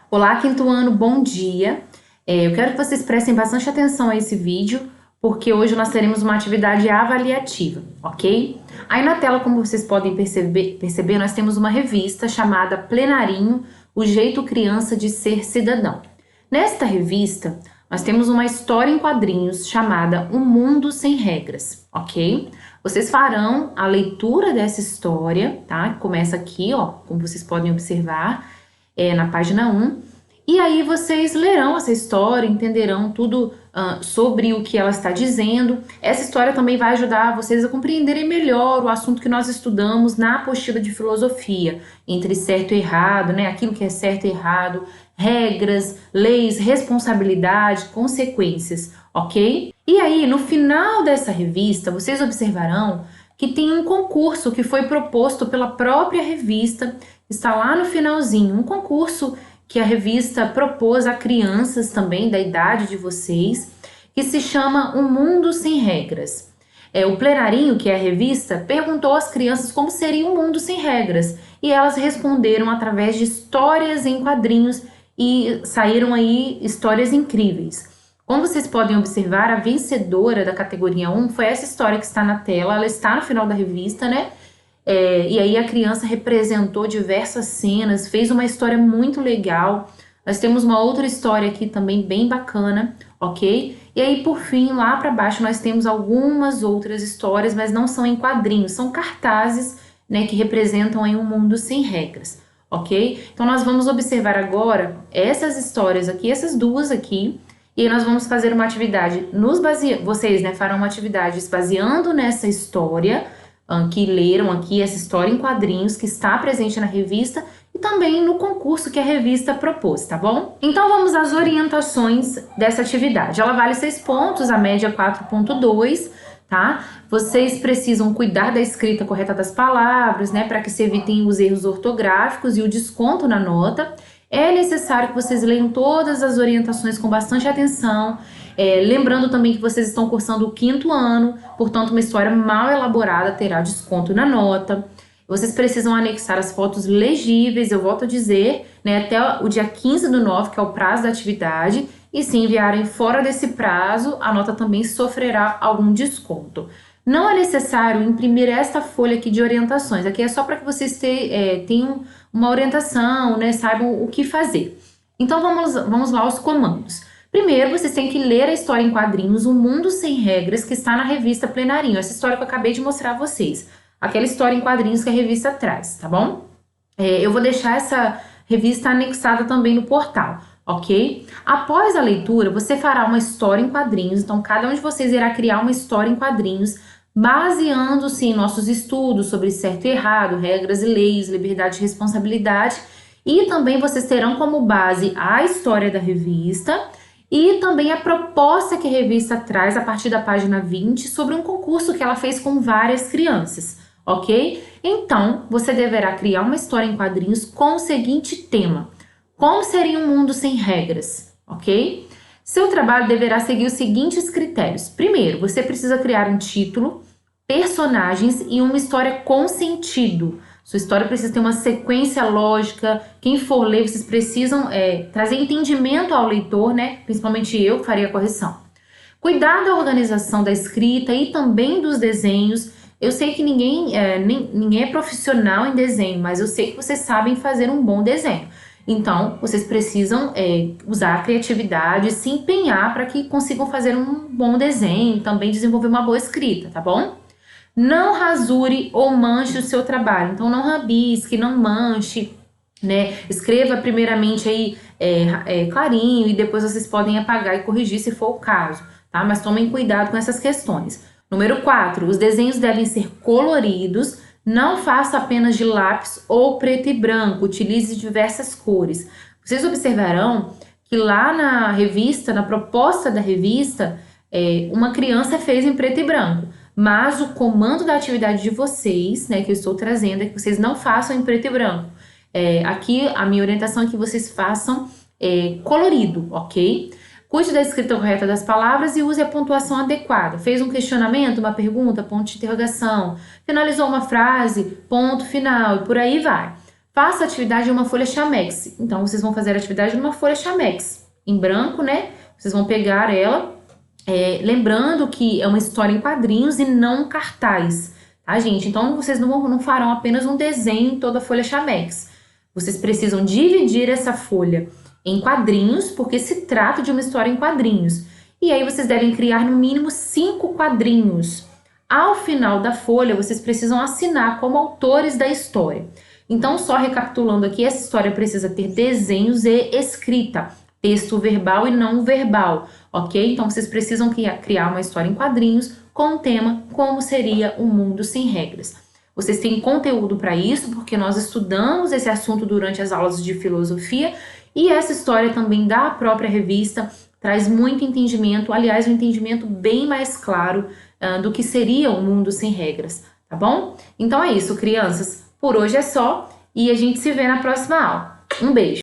Olá, quinto ano, bom dia. Eu quero que vocês prestem bastante atenção a esse vídeo, porque hoje nós teremos uma atividade avaliativa, ok? Aí na tela, como vocês podem perceber, nós temos uma revista chamada Plenarinho, O Jeito Criança de Ser Cidadão. Nesta revista, nós temos uma história em quadrinhos chamada Um Mundo Sem Regras, ok? Vocês farão a leitura dessa história, tá? Começa aqui, ó, como vocês podem observar, na página 1, e aí vocês lerão essa história, entenderão tudo sobre o que ela está dizendo. Essa história também vai ajudar vocês a compreenderem melhor o assunto que nós estudamos na apostila de filosofia, entre certo e errado, né? Aquilo que é certo e errado, regras, leis, responsabilidade, consequências, ok? E aí, no final dessa revista, vocês observarão que tem um concurso que foi proposto pela própria revista, está lá no finalzinho, um concurso que a revista propôs a crianças também da idade de vocês, que se chama Um Mundo Sem Regras. O Plenarinho, que é a revista, perguntou às crianças como seria um mundo sem regras, e elas responderam através de histórias em quadrinhos e saíram aí histórias incríveis. Como vocês podem observar, a vencedora da categoria 1 foi essa história que está na tela, ela está no final da revista, né? E aí a criança representou diversas cenas, fez uma história muito legal. Nós temos uma outra história aqui também bem bacana, ok? E aí, por fim, lá para baixo nós temos algumas outras histórias, mas não são em quadrinhos, são cartazes, né, que representam aí um mundo sem regras, ok? Então nós vamos observar agora essas histórias aqui, essas duas aqui, e aí nós vamos fazer uma atividade, vocês, né, farão uma atividade baseando nessa história, que leram aqui essa história em quadrinhos que está presente na revista e também no concurso que a revista propôs, tá bom? Então vamos às orientações dessa atividade. Ela vale 6 pontos, a média 4,2, tá? Vocês precisam cuidar da escrita correta das palavras, né, para que se evitem os erros ortográficos e o desconto na nota. É necessário que vocês leiam todas as orientações com bastante atenção, lembrando também que vocês estão cursando o 5º ano, portanto uma história mal elaborada terá desconto na nota. Vocês precisam anexar as fotos legíveis, eu volto a dizer, né, até o dia 15/9, que é o prazo da atividade, e se enviarem fora desse prazo, a nota também sofrerá algum desconto. Não é necessário imprimir esta folha aqui de orientações, aqui é só para que vocês tenham uma orientação, né, saibam o que fazer. Então vamos lá aos comandos. Primeiro, vocês têm que ler a história em quadrinhos Um Mundo Sem Regras, que está na revista Plenarinho, essa história que eu acabei de mostrar a vocês. Aquela história em quadrinhos que a revista traz, tá bom? Eu vou deixar essa revista anexada também no portal, ok? Após a leitura, você fará uma história em quadrinhos, então cada um de vocês irá criar uma história em quadrinhos, baseando-se em nossos estudos sobre certo e errado, regras e leis, liberdade e responsabilidade, e também vocês terão como base a história da revista e também a proposta que a revista traz a partir da página 20 sobre um concurso que ela fez com várias crianças, ok? Então, você deverá criar uma história em quadrinhos com o seguinte tema: como seria um mundo sem regras, ok? Seu trabalho deverá seguir os seguintes critérios. Primeiro, você precisa criar um título, personagens e uma história com sentido. Sua história precisa ter uma sequência lógica. Quem for ler, vocês precisam trazer entendimento ao leitor, né? Principalmente eu que faria a correção. Cuidar da organização da escrita e também dos desenhos. Eu sei que ninguém é profissional em desenho, mas eu sei que vocês sabem fazer um bom desenho. Então, vocês precisam usar a criatividade, se empenhar para que consigam fazer um bom desenho e também desenvolver uma boa escrita, tá bom? Não rasure ou manche o seu trabalho, então não rabisque, não manche, né? Escreva primeiramente aí clarinho e depois vocês podem apagar e corrigir se for o caso, tá? Mas tomem cuidado com essas questões. Número 4, os desenhos devem ser coloridos, não faça apenas de lápis ou preto e branco, utilize diversas cores. Vocês observarão que lá na revista, na proposta da revista, uma criança fez em preto e branco. Mas o comando da atividade de vocês, né, que eu estou trazendo, é que vocês não façam em preto e branco. Aqui a minha orientação é que vocês façam colorido, ok? Cuide da escrita correta das palavras e use a pontuação adequada. Fez um questionamento, uma pergunta, ponto de interrogação. Finalizou uma frase, ponto final e por aí vai. Faça a atividade em uma folha Chamex. Então, vocês vão fazer a atividade numa folha Chamex, em branco, né? Vocês vão pegar ela, lembrando que é uma história em quadrinhos e não cartaz, tá, gente? Então, vocês não farão apenas um desenho em toda a folha Chamex. Vocês precisam dividir essa folha em quadrinhos, porque se trata de uma história em quadrinhos. E aí, vocês devem criar no mínimo 5 quadrinhos. Ao final da folha, vocês precisam assinar como autores da história. Então, só recapitulando aqui, essa história precisa ter desenhos e escrita, texto verbal e não verbal, ok? Então, vocês precisam criar uma história em quadrinhos com o tema Como Seria um Mundo Sem Regras. Vocês têm conteúdo para isso, porque nós estudamos esse assunto durante as aulas de filosofia, e essa história também da própria revista traz muito entendimento, aliás, um entendimento bem mais claro do que seria um mundo sem regras, tá bom? Então é isso, crianças. Por hoje é só e a gente se vê na próxima aula. Um beijo!